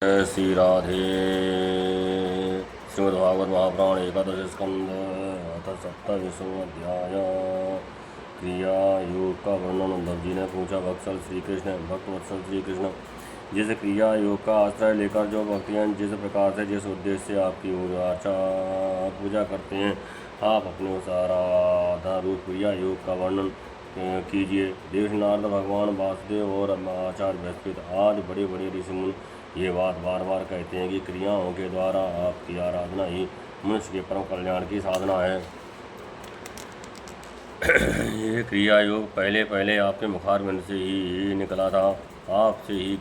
श्री राधे। श्रीमद्भागवत महापुराण एकादश स्कंद अथ 27वां अध्याय। क्रिया योग का वर्णन। उद्धव जी ने पूछा, भक्तवत्सल श्री कृष्ण, भक्तवत्सल श्री कृष्ण, जिस क्रिया योग का आश्रय लेकर जो भक्तियाँ जिस प्रकार से जिस उद्देश्य से आपकी पूजा करते हैं, आप अपने उस आराधना रूप क्रिया योग का वर्णन कीजिए। देव नारद, भगवान वासुदेव और आचार्य बृहस्पति आदि बड़े बड़े ऋषि मुनि ये बात बार बार कहते हैं कि क्रियाओं के द्वारा आपकी आराधना ही मनुष्य के परम कल्याण की साधना है। ये क्रिया योग पहले पहले आपके मुखारविंद से ही निकला था। आपसे ही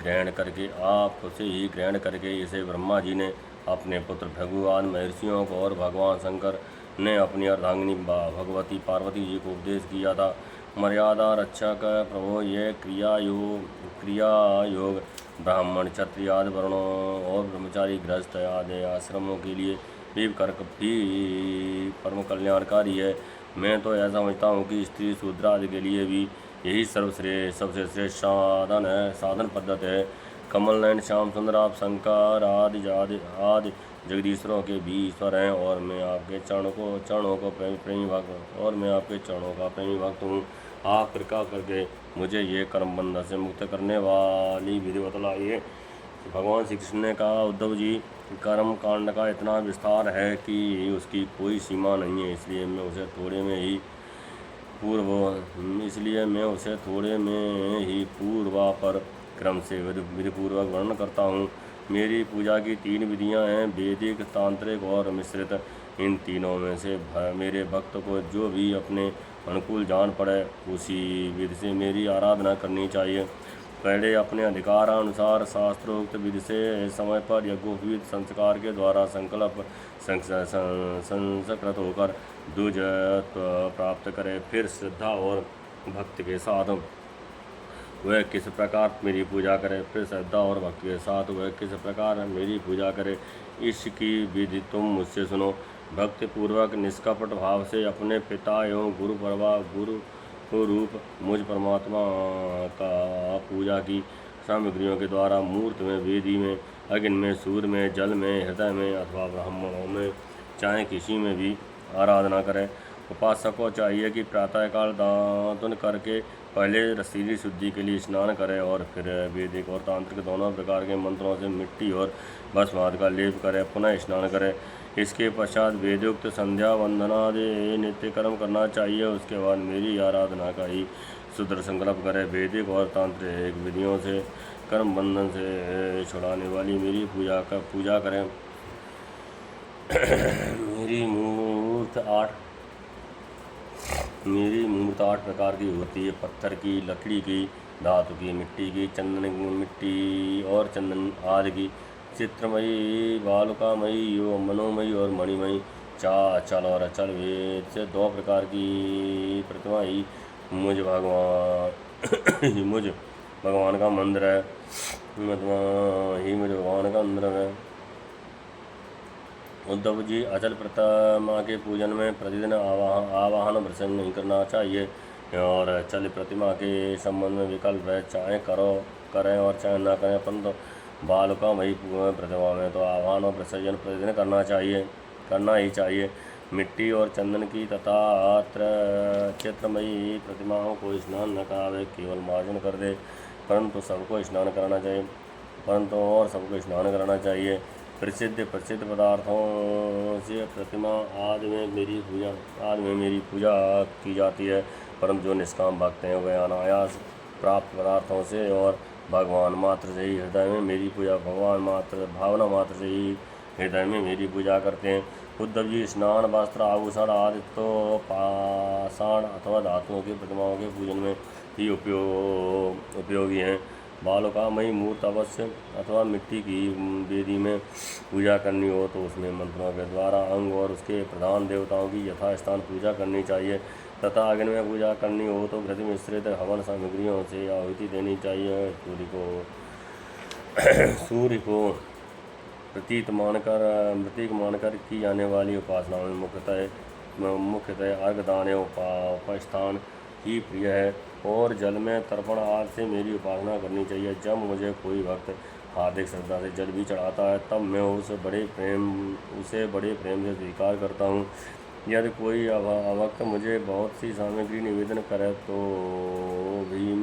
ग्रहण करके इसे ब्रह्मा जी ने अपने पुत्र भगवान महर्षियों को और भगवान शंकर ने अपनी अर्धांगिनी भगवती पार्वती जी को उपदेश किया था। मर्यादा रक्षक प्रभु, ये क्रिया योग ब्राह्मण, क्षत्रिय आदि वर्णों और ब्रह्मचारी गृहस्थ आदि आश्रमों के लिए भी परम कल्याणकारी है। मैं तो ऐसा समझता हूँ कि स्त्री शूद्र आदि के लिए भी यही सबसे श्रेष्ठ साधन पद्धति है। कमल नयन श्याम सुंदर, आप शंकर आदि जगदीश्वरों के भी ईश्वर हैं और मैं आपके चरणों का प्रेमी भक्त हूँ। आप कृपा करके मुझे ये कर्म बंधन से मुक्त करने वाली विधि बतलाइए। भगवान श्री कृष्ण ने कहा, उद्धव जी, कर्म कांड का इतना विस्तार है कि उसकी कोई सीमा नहीं है, इसलिए मैं उसे थोड़े में ही पूर्वापर क्रम से विधिपूर्वक वर्णन करता हूँ। मेरी पूजा की 3 विधियाँ हैं, वैदिक, तांत्रिक और मिश्रित। इन तीनों में से मेरे भक्त को जो भी अपने अनुकूल जान पड़े उसी विधि से मेरी आराधना करनी चाहिए। पहले अपने अधिकारानुसार शास्त्रोक्त विधि से समय पर यज्ञोपवीत संस्कार के द्वारा संस्कृत होकर द्विज प्राप्त करे। फिर श्रद्धा और भक्ति के साथ वह किस प्रकार मेरी पूजा करे, इसकी विधि तुम मुझसे सुनो। भक्ति पूर्वक निष्कपट भाव से अपने पिता एवं गुरु रूप मुझ परमात्मा का पूजा की सामग्रियों के द्वारा मूर्त में, वेदी में, अग्नि में, सूर्य में, जल में, हृदय में अथवा ब्राह्मणों में, चाहे किसी में भी आराधना करें। उपासक को चाहिए कि प्रातःकाल दातुन करके पहले शरीर शुद्धि के लिए स्नान करें और फिर वैदिक और तांत्रिक दोनों प्रकार के मंत्रों से मिट्टी और भस्म आदि का लेप करें, पुनः स्नान करें। इसके पश्चात वेदोक्त संध्या वंदनादि नित्य कर्म करना चाहिए। उसके बाद मेरी आराधना का ही सुदृढ़ संकल्प करें। वैदिक और तांत्रिक विधियों से कर्म बंधन से छुड़ाने वाली मेरी पूजा करें। मेरी मूर्त 8 प्रकार की होती है, पत्थर की, लकड़ी की, धातु की, मिट्टी की, मिट्टी और चंदन आदि की, चित्रमयी, बालुकामयी, यो मनोमयी और मणिमयी, चल और अचल वेद से 2 प्रकार की प्रतिमा ही मुझ भगवान का मंदिर है। उद्धव जी, अचल प्रतिमा के पूजन में प्रतिदिन आवाहन प्रसंग नहीं करना चाहिए और चल प्रतिमा के संबंध में विकल्प है, चाहे करें और चाहे ना करें, परंतु बालुकामयी प्रतिमा में तो आवाहन और विसर्जन प्रतिदिन करना ही चाहिए। मिट्टी और चंदन की तथा चित्रमयी प्रतिमाओं को स्नान न करावे, केवल मार्जन कर दे, परंतु सबको स्नान कराना चाहिए। प्रसिद्ध पदार्थों से प्रतिमा आदि में मेरी पूजा की जाती है, परंतु जो निष्काम भक्त हैं वे अनायास प्राप्त पदार्थों से और भावना मात्र से ही हृदय में मेरी पूजा करते हैं। उद्धव जी, स्नान, वस्त्र, आभूषण आदि तो पाषाण अथवा धातुओं की प्रतिमाओं के पूजन में ही उपयोगी हैं। बालुकामयी मूर्त अवश्य अथवा मिट्टी की वेदी में पूजा करनी हो तो उसमें मंत्रों के द्वारा अंग और उसके प्रधान देवताओं की यथास्थान पूजा करनी चाहिए तथा अग्नि में पूजा करनी हो तो घृत मिश्रित हवन सामग्रियों से आहुति देनी चाहिए। सूर्य को प्रतीक मानकर की जाने वाली उपासना में मुख्यतः अर्घदान उपस्थान ही प्रिय है और जल में तर्पण आदि से मेरी उपासना करनी चाहिए। जब मुझे कोई भक्त हार्दिक श्रद्धा से जल भी चढ़ाता है, तब मैं उसे बड़े प्रेम से स्वीकार करता हूँ। यदि कोई अभक्त मुझे बहुत सी सामग्री निवेदन करे भी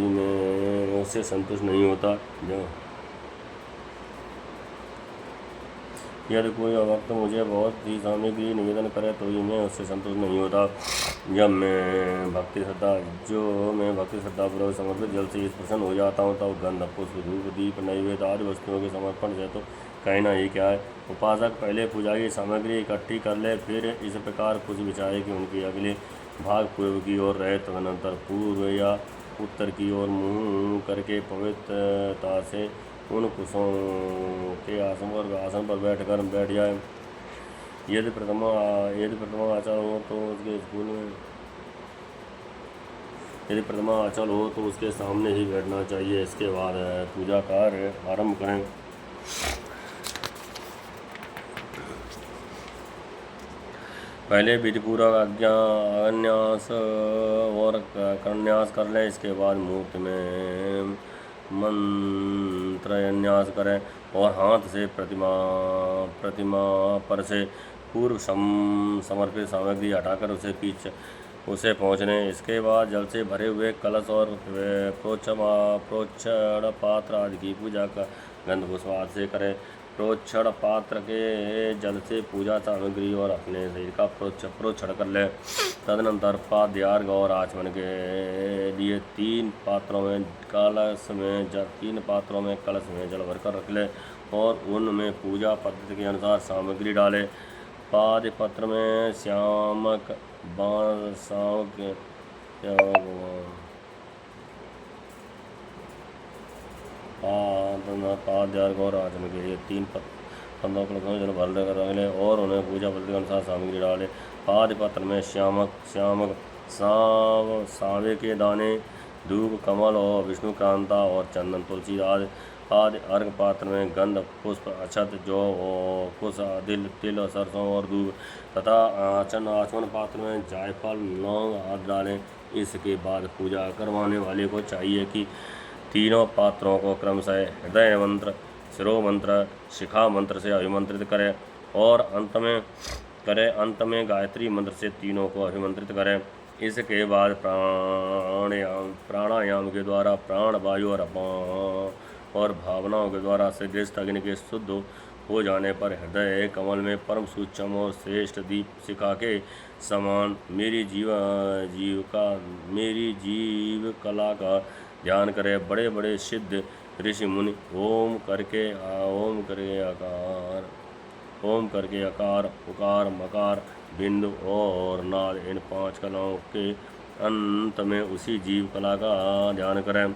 मैं उससे संतुष्ट नहीं होता। यदि कोई अभक्त मुझे बहुत ही सामग्री निवेदन करे तो भी मैं उससे संतुष्ट नहीं होता। जब मैं भक्ति श्रद्धापूर्वक समर्पित जल से प्रसन्न हो जाता हूँ, तब गंध, पुष्प, धूप, दीप, नैवेद्य आदि वस्तुओं के समर्पण से तो कहना ही क्या है। उपासक पहले पूजा की सामग्री इकट्ठी कर ले, फिर इस प्रकार कुछ बिछाए कि उनके अगले भाग पूर्व की ओर रहे, तदनंतर पूर्व या उत्तर की ओर मुँह करके पवित्रता से उन कुशों के आसन पर बैठ जाए। यदि प्रथमा आचार हो तो उसके सामने ही बैठना चाहिए। इसके बाद पूजा कार्य आरंभ करें। पहले विधिपूर्वक अन्यास और करन्यास कर लें। इसके बाद मूर्ति में मंत्रन्यास करें और हाथ से प्रतिमा पर से पूर्व समर्पित सामग्री हटाकर उसे पहुँचने। इसके बाद जल से भरे हुए कलश और प्रोक्षण पात्र आदि की पूजा का गंध पुष्प आदि से करें। प्रोक्षण पात्र के जल से पूजा सामग्री और अपने शरीर का प्रोक्षण कर ले। तदनंतर पाद्य अर्घ और आचमन के लिए 3 पात्रों में कलश में जल भरकर रख ले और उनमें पूजा पद्धति के अनुसार सामग्री डाले। पाद्य पत्र में श्यामक पाद्य अर्घ और आचमन के लिए 3 पंद्रह कलशों में जल भर लेकर रख ले और उन्हें पूजा पद्धति के अनुसार सामग्री डाले। पाद्य पत्र में श्यामक सांवे के दाने, धूप, कमल और विष्णुक्रांता और चंदन, तुलसी आदि। अर्घ पात्र में गंध, पुष्प, अक्षत, जौ, कुश, तिल और सरसों और दूब तथा आचमन पात्र में जायफल, लौंग आदि डालें। इसके बाद पूजा करवाने वाले को चाहिए कि तीनों पात्रों को क्रमशः हृदय मंत्र, शिरो मंत्र, शिखा मंत्र से अभिमंत्रित करें और अंत में गायत्री मंत्र से तीनों को अभिमंत्रित करें। इसके बाद प्राणायाम के द्वारा प्राण, वायु और भावनाओं के द्वारा श्रीगृहस्थ अग्नि के शुद्ध हो जाने पर हृदय कमल में परम सूक्ष्म और श्रेष्ठ दीप शिखा के समान मेरी जीव कला का ध्यान करें। बड़े बड़े सिद्ध ऋषि मुनि ओम करके आकार, उकार, मकार, बिंदु और नाद इन 5 कलाओं के अंत में उसी जीव कला का ध्यान करें।